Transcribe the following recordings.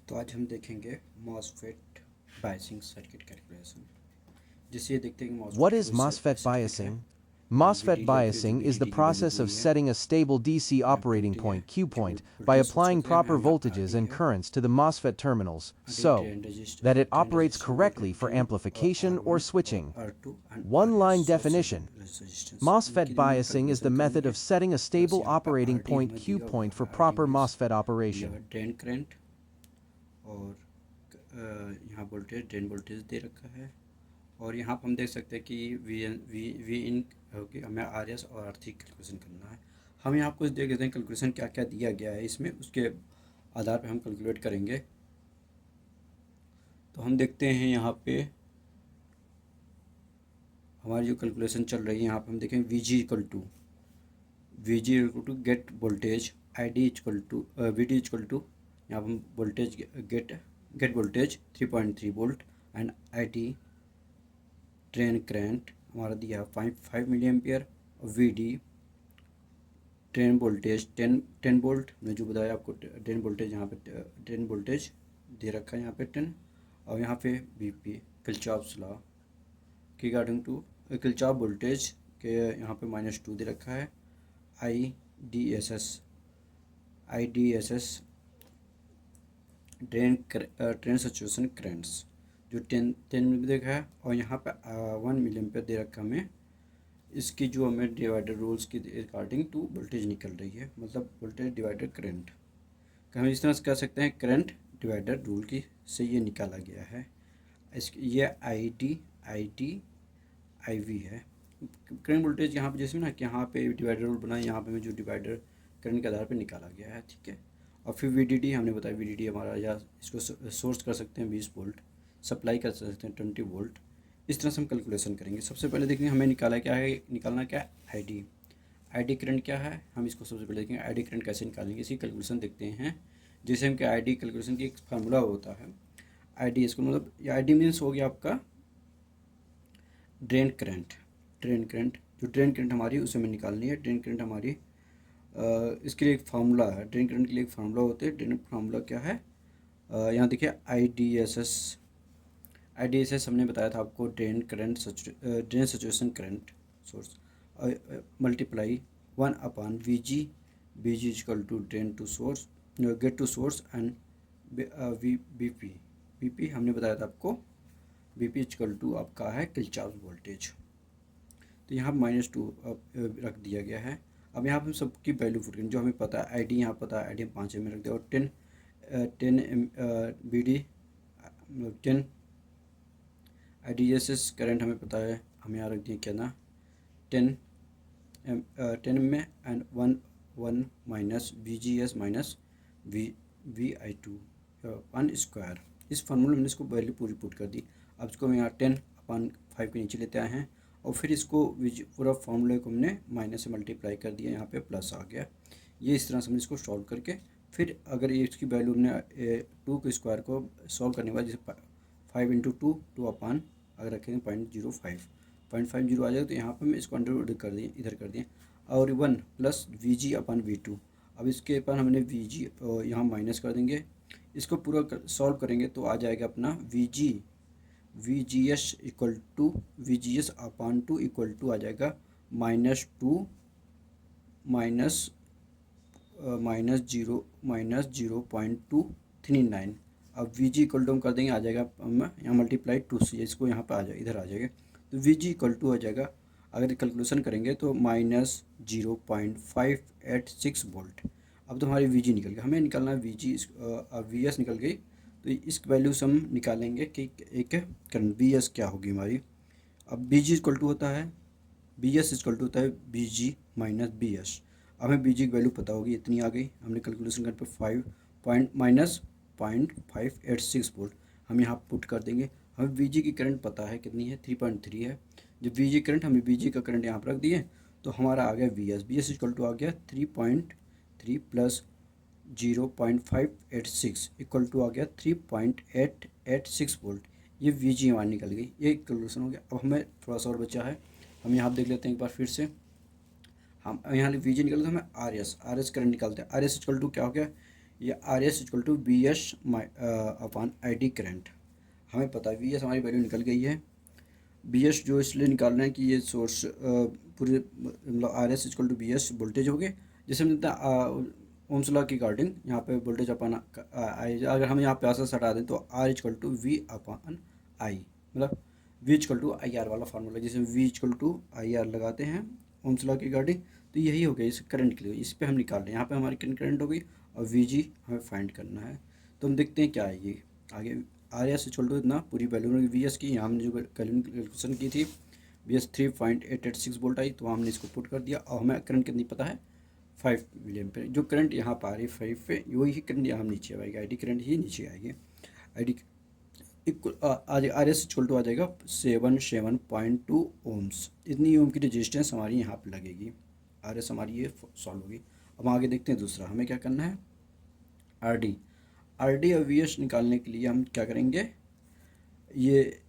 तो आज हम देखेंगे मॉसफेट बायसिंग सर्किट कैलकुलेशन। जिससे ये देखते हैं कि What मॉसफेट is जो MOSFET सर्किट है biasing? MOSFET वीडीडी की जो biasing is the वीडीडी की वैल्यू process दी of हुई है, setting a stable DC यहाँ पे operating डी है, point Q जो point by voltage source applying होता है, proper यहाँ आर voltages डी and है, currents to the MOSFET terminals D so drain that it drain operates resistance बोलते correctly हैं for डी, और amplification आर or वन और switching. R two and R One S line source definition. Resistance. MOSFET इनकी हम biasing is the calculation method करेंगे, of setting a plus stable यहाँ पे operating R D point हमें Q दिया हुआ point for है। R D proper means MOSFET दिया हुआ operation. है ड्रेन करंट, और यहाँ वोल्टेज ड्रेन वोल्टेज दे रखा है, और यहाँ पर हम देख सकते हैं कि वी इन होगी, हमें आर एस और आर थ्री कैलकुलेशन करना है। हम यहाँ कुछ देख लेते हैं कैलकुलेशन क्या क्या दिया गया है इसमें, उसके आधार पर हम कैलकुलेट करेंगे। तो हम देखते हैं यहाँ पे हमारी जो कैलकुलेशन चल रही है, यहाँ पे हम देखें V G equal to gate voltage, I D equal to V D equal to, यहाँ पर हम voltage gate voltage 3.3 volt and I D drain current हमारा दिया 5 मिली एम्पियर, और V D drain voltage 10 volt. मैं जो बताया आपको ड्रेन वोल्टेज, यहाँ पे ड्रेन वोल्टेज दे रखा है यहाँ पे 10, और यहाँ पे वी पी किरचॉफ्स लॉ के अकॉर्डिंग टू किरचॉफ वोल्टेज के यहाँ पे -2 दे रखा है। आई D S S drain saturation currents जो 10 में देखा है, और यहाँ पे 1 मिली एम्पियर दे रखा हमें। इसकी जो हमें डिवाइडर रूल्स की अकॉर्डिंग टू वोल्टेज निकल रही है, मतलब वोल्टेज डिवाइडर करंट का हम इस तरह से कह सकते हैं, करंट डिवाइडर रूल की से ये निकाला गया है। ये आई वी है करंट वोल्टेज, यहाँ पे जैसे ना कि यहाँ पे डिवाइडर रूल बना है, यहाँ पे हमें जो डिवाइडर करंट के आधार पे निकाला गया है, ठीक है। और फिर वी हमने बताया वी हमारा, या इसको सोर्स कर सकते हैं 20 वोल्ट, सप्लाई कर सकते हैं 20 वोल्ट। इस तरह से हम कैलकुलेशन करेंगे। सबसे पहले देखेंगे हमें निकालना क्या है आई डी करंट क्या है, हम इसको सबसे पहले देखेंगे आई डी करंट कैसे निकालेंगे, इसकी कैलकुलेशन देखते हैं। जैसे हम क्या आई डी कैलकुलेशन की एक फार्मूला होता है, आई डी इसको मतलब आई डी मीन्स हो गया आपका ड्रेन करंट जो ड्रेन करंट हमारी उसे हमें निकालनी है। ड्रेन करंट हमारी इसके लिए एक फार्मूला है, ड्रेन करंट के लिए एक फार्मूला होता है। ड्रेन फार्मूला क्या है, यहाँ देखिए आई डी एस एस हमने बताया था आपको, drain saturation current source multiply 1 V G equal to drain to source gate to source and V P हमने बताया था आपको, वी पी इक्वल टू आपका है किरचॉफ वोल्टेज। तो यहाँ -2 रख दिया गया है। अब यहाँ पर हम सबकी वैल्यू पुट करेंगे, जो हमें पता है आई डी यहाँ पता है, आई डी हम 5 में रख दिया, और 10 B D 10 I D S S current हमें पता है, हम यहाँ रख दिए क्या ना 10 में, and 1 minus V G S minus V I to 1 square. इस फार्मूले में हमने इसको वैल्यू पूरी पुट कर दी। अब इसको हम यहाँ 10/5 के नीचे लेते आए हैं, और फिर इसको पूरा फार्मूले को हमने माइनस से मल्टीप्लाई कर दिया, यहाँ पे प्लस आ गया। ये इस तरह से हमने इसको सॉल्व करके, फिर अगर ये इसकी वैल्यू हमने 2 के स्क्वायर को सॉल्व करने के बाद, जैसे 5 इंटू 2 अगर रखेंगे 0.50 आ जाएगा, तो यहाँ पर हम इसको अंडर कर दिए, इधर कर दिए, और 1 plus V G upon V two. अब इसके ऊपर हमने वी जी यहाँ माइनस कर देंगे, इसको पूरा सॉल्व करेंगे तो आ जाएगा अपना V G S equal to V G S upon 2 equal to आ जाएगा -2 -0.239। अब वी जी इक्वल टू हम कर देंगे, आ जाएगा हम यहाँ मल्टीप्लाई 2 से, इसको यहाँ पे आ जाएगा, इधर आ जाएगा, तो वी जी इक्वल टू आ जाएगा, अगर कैलकुलेशन करेंगे तो -0.586 वोल्ट। अब तो हमारी वी जी निकल गई, हमें निकालना है वी एस निकल गई, तो इस वैल्यू से हम निकालेंगे कि एक करंट बी एस क्या होगी हमारी। अब बी जी इक्वल टू होता है, बी एस इक्वल टू होता है बी जी माइनस बी एस। हमें बी जी की वैल्यू पता होगी, इतनी आ गई, हमने कैलकुलेशन करने पर -0.586 वोल्ट हम यहाँ पुट कर देंगे। हमें बी जी की करंट पता है कितनी है, 3.3 है। जब बी जी करंट, हमें बी जी का करंट यहाँ पर रख दिए, तो हमारा आ गया वी एस इक्वल टू आ गया 3.3 प्लस 0.586 इक्वल टू आ गया 3.886 वोल्ट। ये वी जी हमारी निकल गई, ये कैलकुलेशन हो गया। अब हमें थोड़ा सा और बचा है, हम यहाँ देख लेते हैं एक बार फिर से। हम यहाँ वी जी निकल तो हमें आर एस करंट निकालते हैं। आर एस इक्वल टू क्या हो गया, ये R S equal to B S upon I D current. हमें पता है वी एस हमारी वैल्यू निकल गई है। बी एस जो इसलिए निकालना है कि ये सोर्स पूरे मतलब R S equal to B S voltage हो गए, जैसे हम देते हैं ओम्स लॉ की अकॉर्डिंग यहाँ पे वोल्टेज अपन आई, अगर हम यहाँ पे आंसर हटा दें तो R equal to V upon I, मतलब V equal to I R वाला फार्मूला, जैसे V equal to I R लगाते हैं ओम्स लॉ की अकॉर्डिंग, तो यही हो गया इस करंट के लिए। इस पे हम निकाल रहे हैं, यहाँ पे हमारी करंट हो गई और वी जी हमें फाइंड करना है। तो हम देखते हैं क्या है ये आगे। आर एस इक्वल टू इतना पूरी वैल्यू वी एस की, यहाँ हमने जो कैलकुलेशन की थी वी एस 3.886 वोल्ट आई, तो हमने इसको पुट कर दिया और हमें करंट कितनी पता है 5 मिलियन पे। जो करंट यहाँ पर आ रही है 5 पे, वही करंट यहाँ नीचे आएगी, आई डी करंट ही नीचे आएगी। I D equal R S equal to आ जाएगा 77.2 ओम्स, इतनी ओम की रजिस्टेंस हमारी यहाँ पे लगेगी। आर एस हमारी ये सॉल्व होगी। अब आगे देखते हैं दूसरा हमें क्या करना है। आर डी और वी एस निकालने के लिए हम क्या करेंगे, ये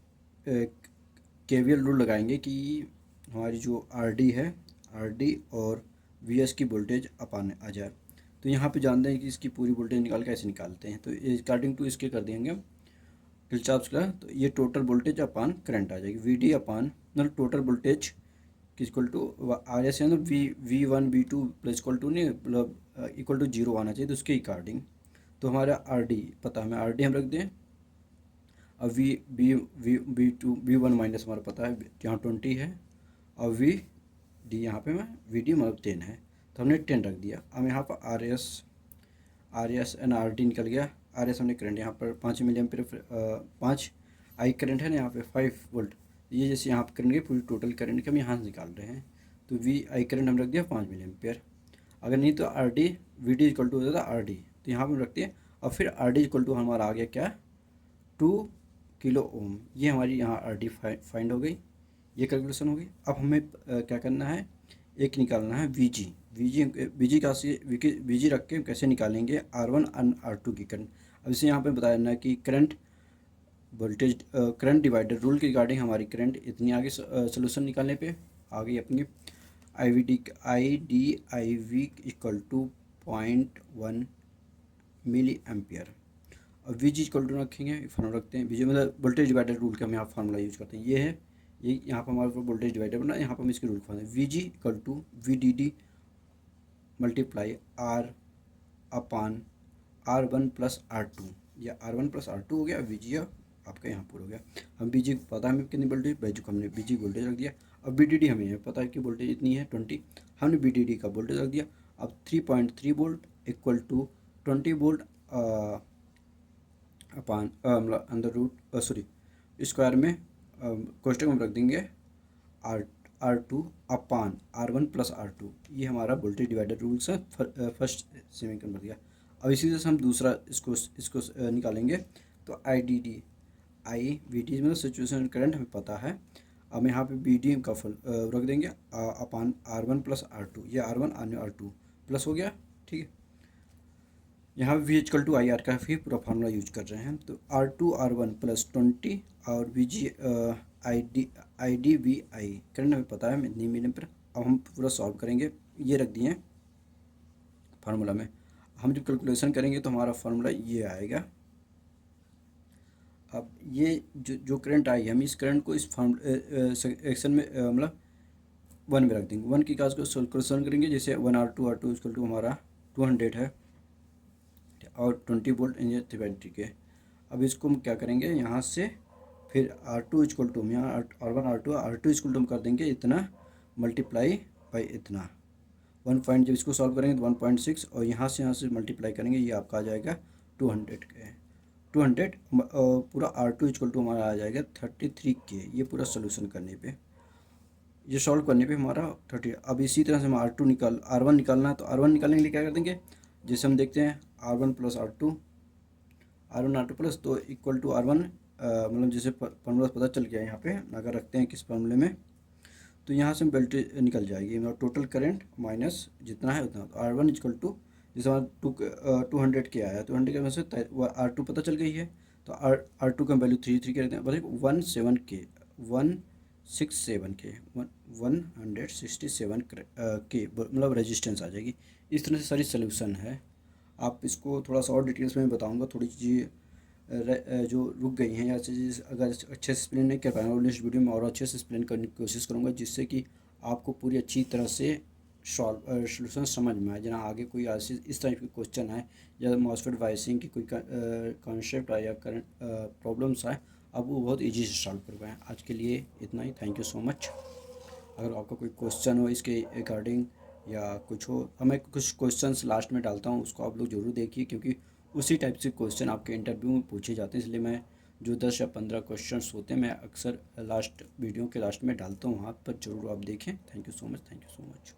केवीएल रूल लगाएंगे कि हमारी जो आर डी है, आर डी और वी एस की वोल्टेज अपान आ जाए। तो यहाँ पे जानते हैं कि इसकी पूरी वोल्टेज निकाल के ऐसे निकालते हैं, तो अकॉर्डिंग टू इसके कर देंगे किरचॉफ्स का, तो ये टोटल वोल्टेज अपान करंट आ जाएगी। वी डी अपान मतलब total voltage equal to R S है, V one V two plus equal to नहीं, मतलब इक्वल टू जीरो आना चाहिए, तो उसके अकॉर्डिंग। तो हमारा आर डी पता है, हमें आर डी हम रख दें। अब V B V two V one minus हमारा पता है यहाँ 20 है, और वी डी यहाँ पे मैं वी डी मतलब 10 है, तो हमने 10 रख दिया। अब यहाँ पर R S and R D निकल गया। आर एस हमने करंट यहाँ पर 5 मिली एम्पीयर 5 आई करंट है ना, यहाँ पे 5 वोल्ट, ये जैसे यहाँ पर करंट की पूरी टोटल करंट के हम यहाँ से निकाल रहे हैं, तो वी आई करंट हम रख दिया 5 मिली एम्पीयर। अगर नहीं तो R D V D equal to हो जाता आर डी, तो यहाँ पर रखते हैं। और फिर आर डी इक्वल टू हमारा आ गया क्या 2 किलो ओम, ये हमारी यहाँ आर डी फाइंड हो गई, ये कैलकुलेशन हो गई। अब हमें क्या करना है, एक निकालना है वी जी। वी जी का वी जी रख के कैसे निकालेंगे R one and R two की करंट। अब इसे यहाँ पे बताया जाना है कि current voltage current divider rule के रिगार्डिंग हमारी करंट इतनी आगे सोल्यूशन निकालने पे आ गई अपनी I V equal to 0.1 milli ampere. और वी जी इक्वल टू रखेंगे, फार्मूला रखते हैं वी जी मतलब वोल्टेज डिवाइडर रूल का हम यहाँ फार्मूला यूज़ करते हैं, ये है ये यहाँ पर हमारे वोल्टेज डिवाइडर बना, यहाँ पर हम इसके rule formula V G equal to V D D multiply R upon R one plus R two, या R one plus R two हो गया, वी जी आपका यहाँ पर हो गया। हम वी जी पता है हमें कितनी वोल्टेज, वैल्यू को हमने वी जी वोल्टेज रख दिया। अब बी डी डी हमें पता है कि वोल्टेज इतनी है 20, हमने बी डी डी का वोल्टेज रख दिया। अब 3.3 वोल्ट इक्वल टू 20 वोल्ट अपान मतलब अंडर रूट सॉरी स्क्वायर में कोष्टक में रख देंगे R two upon R one plus R two, ये हमारा वोल्टेज डिवाइडर रूल्स है फर्स्ट सेमीकंडक्टर बन गया। अब इसी तरह से हम दूसरा इसको निकालेंगे, तो I D D I V D मतलब सिचुएशन करंट हमें पता है। अब यहाँ पे बी डी का फल रख देंगे upon R one plus R two, ये R one R two plus हो गया, ठीक है। यहाँ V equal to I R का भी पूरा फार्मूला यूज कर रहे हैं, तो R two R one plus 20 और V G I D V I current हमें पता है इतनी मिली पर। अब हम पूरा सॉल्व करेंगे, ये रख दिए फार्मूला में। हम जब कैलकुलेशन करेंगे तो हमारा फार्मूला ये आएगा। अब ये जो करंट आई है, हम इस करंट को इस एक्शन में मतलब 1 में रख देंगे। 1 की काज को कैलकुलेशन करेंगे, जैसे 1 आर टू इक्वल टू हमारा 200 है और 20 वोल्ट इंजन 320 के। अब इसको हम क्या करेंगे यहाँ से, फिर आर टू इक्वल टू हम यहाँ R one R two equal to हम कर देंगे इतना मल्टीप्लाई बाई इतना 1 पॉइंट, जब इसको सॉल्व करेंगे तो 1.6 और यहाँ से मल्टीप्लाई करेंगे, ये आपका आ जाएगा 200 के 200 पूरा आर टू इक्वल टू हमारा आ जाएगा 33 के। ये पूरा सोल्यूशन करने पे, ये सॉल्व करने पे हमारा 30। अब इसी तरह से हम आर वन निकालना है, तो आर वन निकालने के लिए क्या कर देंगे, जैसे हम देखते हैं R one plus R two plus तो इक्वल टू आर वन मतलब जैसे फार्मूला पता चल गया यहाँ पे, अगर रखते हैं किस फार्मूले में, तो यहाँ से वोल्टेज निकल जाएगी मतलब टोटल करंट माइनस जितना है उतना। तो आर वन इक्वल टू जैसे हमारा 200 के आया, 200 के में से आर टू पता चल गई है, तो आर टू का वैल्यू 3 के रहते हैं, बस 167 के 167 के मतलब रेजिस्टेंस आ जाएगी। इस तरह से सारी सोल्यूशन है। आप इसको थोड़ा सा और डिटेल्स में बताऊँगा, थोड़ी चीज़ें जो रुक गई हैं या चीज़ अगर अच्छे से एक्सप्लेन नहीं कर पाया और नेक्स्ट वीडियो में और अच्छे से एक्सप्लेन करने की कोशिश करूँगा, जिससे कि आपको पूरी अच्छी तरह से सोल्यूशन समझ में आए। जना आगे कोई ऐसे इस टाइप के क्वेश्चन आए या मॉसफेट वाइसिंग की कोई कॉन्सेप्ट आए या करंट प्रॉब्लम्स आए, आप वो बहुत ईजी से सॉल्व कर पाएँ। आज के लिए इतना ही, थैंक यू सो मच। अगर आपका कोई क्वेश्चन हो इसके अकॉर्डिंग या कुछ हो, मैं कुछ क्वेश्चंस लास्ट में डालता हूँ, उसको आप लोग ज़रूर देखिए, क्योंकि उसी टाइप से क्वेश्चन आपके इंटरव्यू में पूछे जाते हैं। इसलिए मैं जो 10 या 15 क्वेश्चंस होते हैं मैं अक्सर लास्ट वीडियो के लास्ट में डालता हूँ, वहाँ पर ज़रूर आप देखें। Thank you so much, thank you so much.